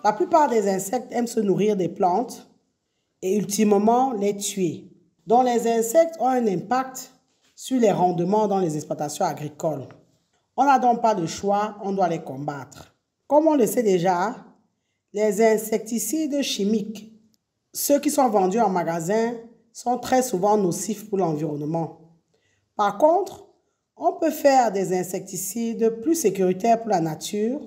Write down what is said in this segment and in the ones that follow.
La plupart des insectes aiment se nourrir des plantes et ultimement les tuer. Donc les insectes ont un impact sur les rendements dans les exploitations agricoles. On n'a donc pas de choix, on doit les combattre. Comme on le sait déjà, les insecticides chimiques, ceux qui sont vendus en magasin, sont très souvent nocifs pour l'environnement. Par contre, on peut faire des insecticides plus sécuritaires pour la nature,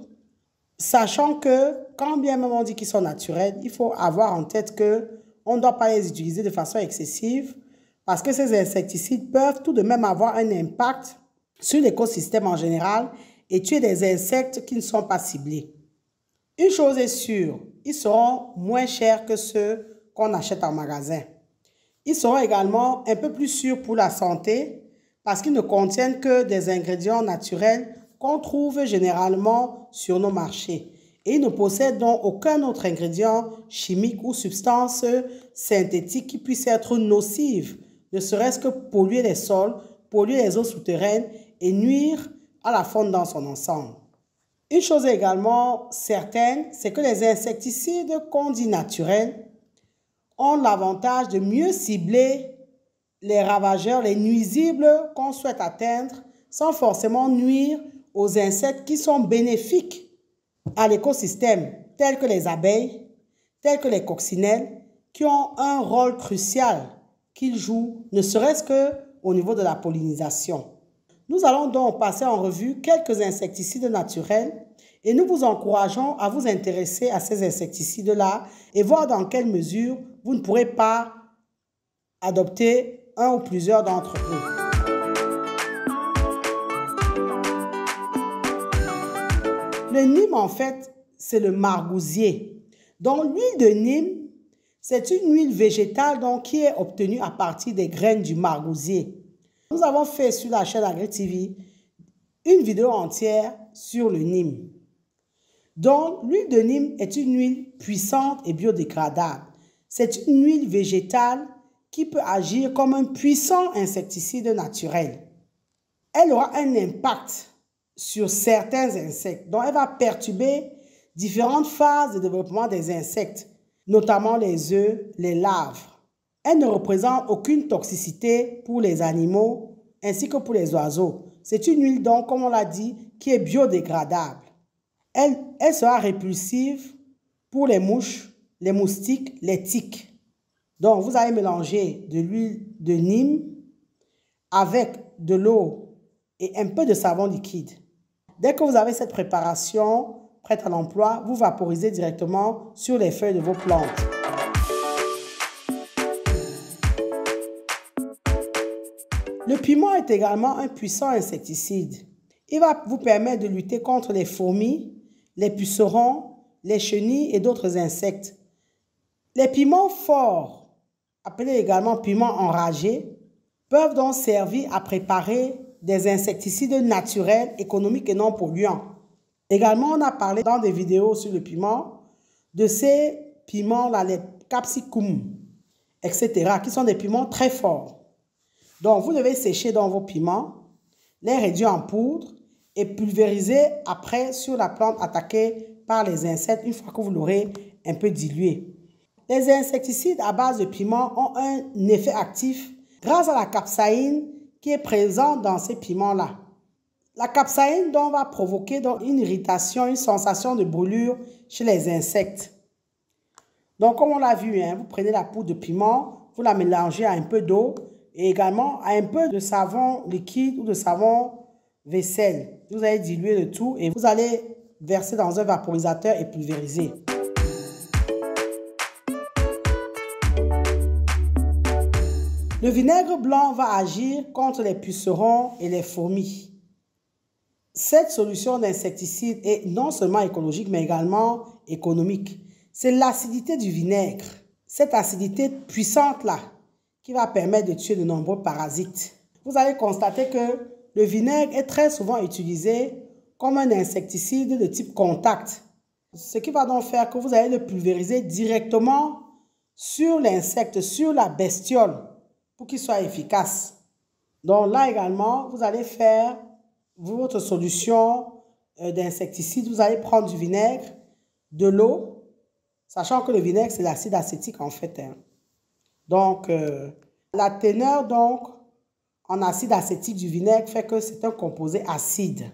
sachant que, quand bien même on dit qu'ils sont naturels, il faut avoir en tête qu'on ne doit pas les utiliser de façon excessive parce que ces insecticides peuvent tout de même avoir un impact sur l'écosystème en général et tuer des insectes qui ne sont pas ciblés. Une chose est sûre, ils seront moins chers que ceux qu'on achète en magasin. Ils seront également un peu plus sûrs pour la santé parce qu'ils ne contiennent que des ingrédients naturels qu'on trouve généralement sur nos marchés. Et ils ne possèdent donc aucun autre ingrédient chimique ou substance synthétique qui puisse être nocive, ne serait-ce que polluer les sols, polluer les eaux souterraines et nuire à la faune dans son ensemble. Une chose également certaine, c'est que les insecticides qu'on dit naturels ont l'avantage de mieux cibler les ravageurs, les nuisibles qu'on souhaite atteindre sans forcément nuire aux insectes qui sont bénéfiques à l'écosystème, tels que les abeilles, tels que les coccinelles, qui ont un rôle crucial qu'ils jouent, ne serait-ce qu'au niveau de la pollinisation. Nous allons donc passer en revue quelques insecticides naturels et nous vous encourageons à vous intéresser à ces insecticides-là et voir dans quelle mesure vous ne pourrez pas adopter un ou plusieurs d'entre eux. Le Nîmes, en fait, c'est le margousier. Donc, l'huile de Nîmes, c'est une huile végétale donc, qui est obtenue à partir des graines du margousier. Nous avons fait sur la chaîne AgriTV une vidéo entière sur le Nîmes. Donc, l'huile de Nîmes est une huile puissante et biodégradable. C'est une huile végétale qui peut agir comme un puissant insecticide naturel. Elle aura un impact sur certains insectes. Donc, elle va perturber différentes phases de développement des insectes, notamment les œufs, les larves. Elle ne représente aucune toxicité pour les animaux ainsi que pour les oiseaux. C'est une huile, donc, comme on l'a dit, qui est biodégradable. Elle sera répulsive pour les mouches, les moustiques, les tiques. Donc, vous allez mélanger de l'huile de Nîmes avec de l'eau et un peu de savon liquide. Dès que vous avez cette préparation prête à l'emploi, vous vaporisez directement sur les feuilles de vos plantes. Le piment est également un puissant insecticide. Il va vous permettre de lutter contre les fourmis, les pucerons, les chenilles et d'autres insectes. Les piments forts, appelés également piments enragés, peuvent donc servir à préparer des insecticides naturels, économiques et non polluants. Également, on a parlé dans des vidéos sur le piment de ces piments-là, les capsicum, etc., qui sont des piments très forts. Donc, vous devez sécher dans vos piments, les réduire en poudre et pulvériser après sur la plante attaquée par les insectes une fois que vous l'aurez un peu dilué. Les insecticides à base de piment ont un effet actif grâce à la capsaïne qui est présente dans ces piments-là. La capsaïne donc, va provoquer donc, une irritation, une sensation de brûlure chez les insectes. Donc, comme on l'a vu, vous prenez la poudre de piment, vous la mélangez à un peu d'eau et également à un peu de savon liquide ou de savon vaisselle. Vous allez diluer le tout et vous allez verser dans un vaporisateur et pulvériser. Le vinaigre blanc va agir contre les pucerons et les fourmis. Cette solution d'insecticide est non seulement écologique, mais également économique. C'est l'acidité du vinaigre, cette acidité puissante-là, qui va permettre de tuer de nombreux parasites. Vous allez constater que le vinaigre est très souvent utilisé comme un insecticide de type contact. Ce qui va donc faire que vous allez le pulvériser directement sur l'insecte, sur la bestiole, pour qu'il soit efficace. Donc là également, vous allez faire votre solution d'insecticide. Vous allez prendre du vinaigre, de l'eau Sachant que le vinaigre, c'est l'acide acétique en fait. Hein. Donc, la teneur donc, en acide acétique du vinaigre fait que c'est un composé acide.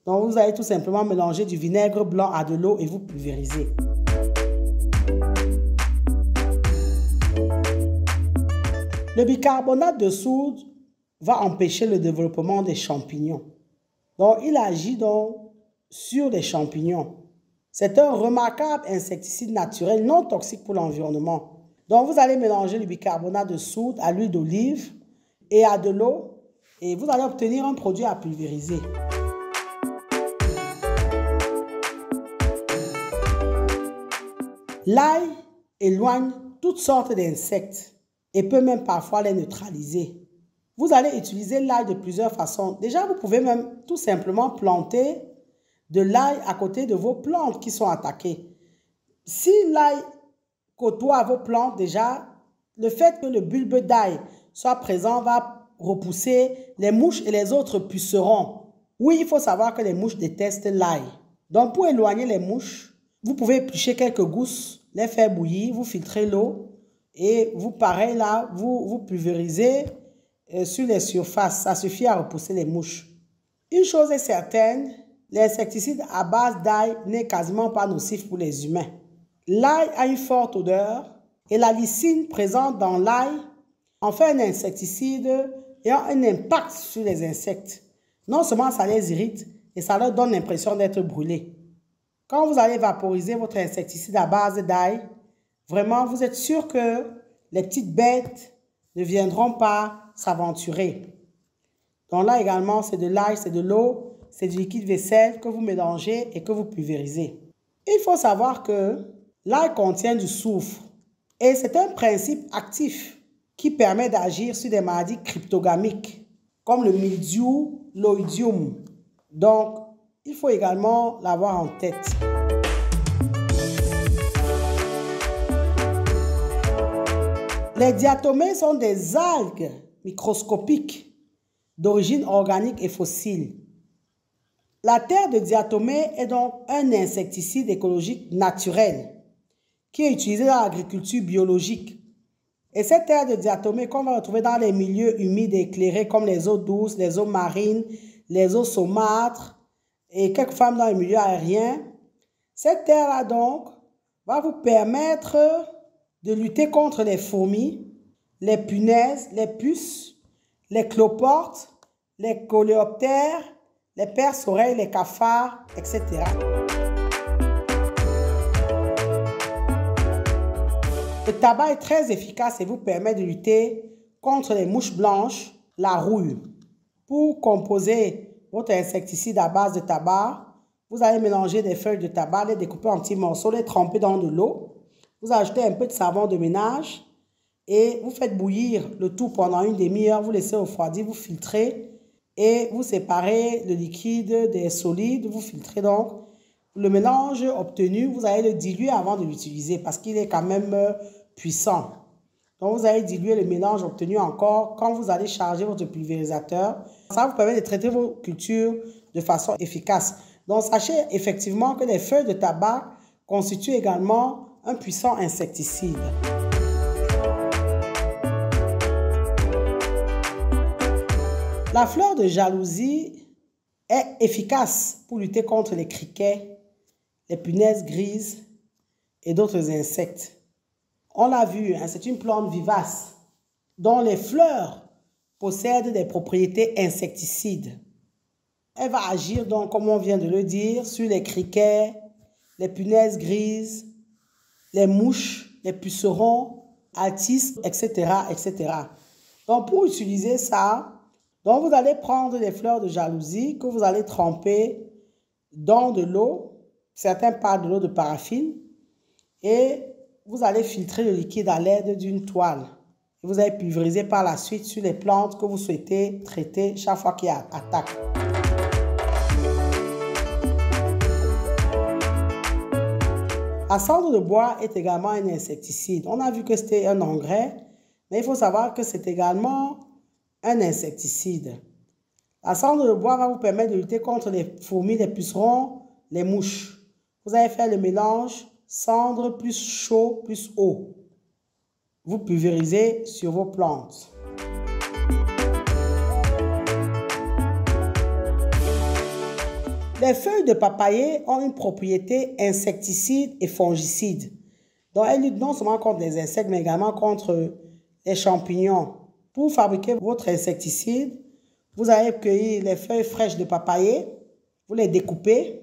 Donc, vous allez tout simplement mélanger du vinaigre blanc à de l'eau et vous pulvérisez. Le bicarbonate de soude va empêcher le développement des champignons. Donc, il agit donc sur les champignons. C'est un remarquable insecticide naturel non toxique pour l'environnement. Donc, vous allez mélanger le bicarbonate de soude à l'huile d'olive et à de l'eau et vous allez obtenir un produit à pulvériser. L'ail éloigne toutes sortes d'insectes et peut même parfois les neutraliser. Vous allez utiliser l'ail de plusieurs façons. Déjà, vous pouvez même tout simplement planter de l'ail à côté de vos plantes qui sont attaquées. Si l'ail côtoie vos plantes, déjà, le fait que le bulbe d'ail soit présent va repousser les mouches et les autres pucerons. Oui, il faut savoir que les mouches détestent l'ail. Donc, pour éloigner les mouches, vous pouvez éplucher quelques gousses, les faire bouillir, vous filtrez l'eau et vous, pareil là, vous pulvérisez sur les surfaces. Ça suffit à repousser les mouches. Une chose est certaine, l'insecticide à base d'ail n'est quasiment pas nocif pour les humains. L'ail a une forte odeur et la lysine présente dans l'ail en fait un insecticide ayant un impact sur les insectes. Non seulement ça les irrite et ça leur donne l'impression d'être brûlés. Quand vous allez vaporiser votre insecticide à base d'ail, vraiment vous êtes sûr que les petites bêtes ne viendront pas s'aventurer. Donc là également c'est de l'ail, c'est de l'eau, c'est du liquide vaisselle que vous mélangez et que vous pulvérisez. Il faut savoir que l'ail contient du soufre et c'est un principe actif qui permet d'agir sur des maladies cryptogamiques comme le mildiou, l'oïdium. Donc, il faut également l'avoir en tête. Les diatomées sont des algues microscopiques d'origine organique et fossile. La terre de diatomée est donc un insecticide écologique naturel qui est utilisé dans l'agriculture biologique. Et cette terre de diatomée qu'on va retrouver dans les milieux humides et éclairés comme les eaux douces, les eaux marines, les eaux saumâtres et quelquefois dans les milieux aériens, cette terre-là donc va vous permettre de lutter contre les fourmis, les punaises, les puces, les cloportes, les coléoptères, les perce-oreilles, les cafards, etc. Le tabac est très efficace et vous permet de lutter contre les mouches blanches, la rouille. Pour composer votre insecticide à base de tabac, vous allez mélanger des feuilles de tabac, les découper en petits morceaux, les tremper dans de l'eau. Vous ajoutez un peu de savon de ménage et vous faites bouillir le tout pendant une demi-heure. Vous laissez refroidir, vous filtrez et vous séparez le liquide des solides. Vous filtrez donc. Le mélange obtenu, vous allez le diluer avant de l'utiliser parce qu'il est quand même puissant. Donc, vous allez diluer le mélange obtenu encore quand vous allez charger votre pulvérisateur. Ça vous permet de traiter vos cultures de façon efficace. Donc, sachez effectivement que les feuilles de tabac constituent également un puissant insecticide. La fleur de jalousie est efficace pour lutter contre les criquets, les punaises grises et d'autres insectes. On l'a vu, hein, c'est une plante vivace dont les fleurs possèdent des propriétés insecticides. Elle va agir donc, comme on vient de le dire, sur les criquets, les punaises grises, les mouches, les pucerons, altis, etc., etc. Donc, pour utiliser ça, donc vous allez prendre les fleurs de jalousie que vous allez tremper dans de l'eau. Certains parlent de l'eau de paraffine et vous allez filtrer le liquide à l'aide d'une toile. Et vous allez pulvériser par la suite sur les plantes que vous souhaitez traiter chaque fois qu'il y a attaque. La cendre de bois est également un insecticide. On a vu que c'était un engrais, mais il faut savoir que c'est également un insecticide. La cendre de bois va vous permettre de lutter contre les fourmis, les pucerons, les mouches. Vous allez faire le mélange cendre plus chaud plus eau. Vous pulvérisez sur vos plantes. Les feuilles de papayer ont une propriété insecticide et fongicide. Donc, elles luttent non seulement contre les insectes, mais également contre les champignons. Pour fabriquer votre insecticide, vous allez cueillir les feuilles fraîches de papayer, vous les découpez,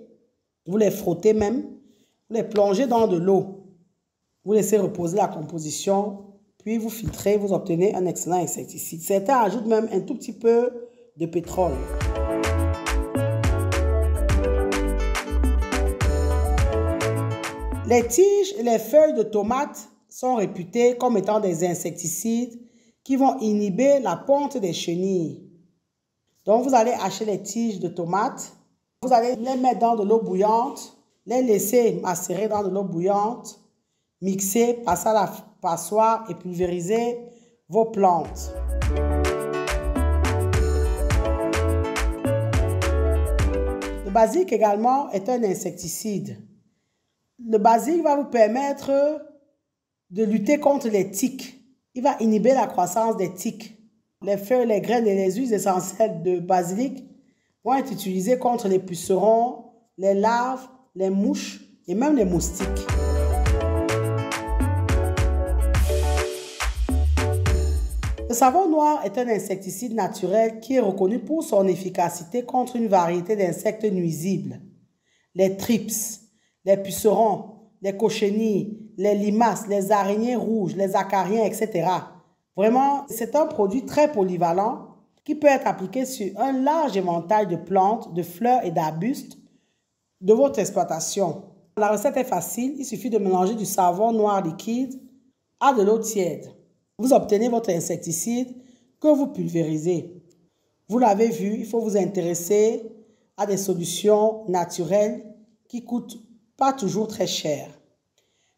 vous les frottez même, vous les plongez dans de l'eau. Vous laissez reposer la composition, puis vous filtrez, vous obtenez un excellent insecticide. Certains ajoutent même un tout petit peu de pétrole. Les tiges et les feuilles de tomates sont réputées comme étant des insecticides qui vont inhiber la ponte des chenilles. Donc, vous allez hacher les tiges de tomates, vous allez les mettre dans de l'eau bouillante, les laisser macérer dans de l'eau bouillante, mixer, passer à la passoire et pulvériser vos plantes. Le basilic également est un insecticide. Le basilic va vous permettre de lutter contre les tiques. Il va inhiber la croissance des tiques. Les feuilles, les graines et les huiles essentielles de basilic vont être utilisées contre les pucerons, les larves, les mouches et même les moustiques. Le savon noir est un insecticide naturel qui est reconnu pour son efficacité contre une variété d'insectes nuisibles. Les thrips, les pucerons, les cochenilles, les limaces, les araignées rouges, les acariens, etc. Vraiment, c'est un produit très polyvalent qui peut être appliqué sur un large éventail de plantes, de fleurs et d'arbustes de votre exploitation. La recette est facile, il suffit de mélanger du savon noir liquide à de l'eau tiède. Vous obtenez votre insecticide que vous pulvérisez. Vous l'avez vu, il faut vous intéresser à des solutions naturelles qui coûtent pas toujours très cher.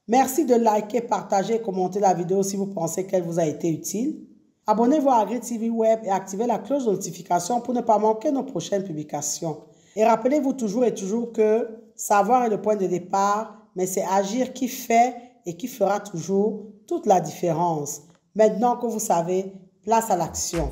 Merci de liker, partager et commenter la vidéo si vous pensez qu'elle vous a été utile. Abonnez-vous à AgriTV Web et activez la cloche de notification pour ne pas manquer nos prochaines publications. Et rappelez-vous toujours et toujours que savoir est le point de départ, mais c'est agir qui fait et qui fera toujours toute la différence. Maintenant que vous savez, place à l'action.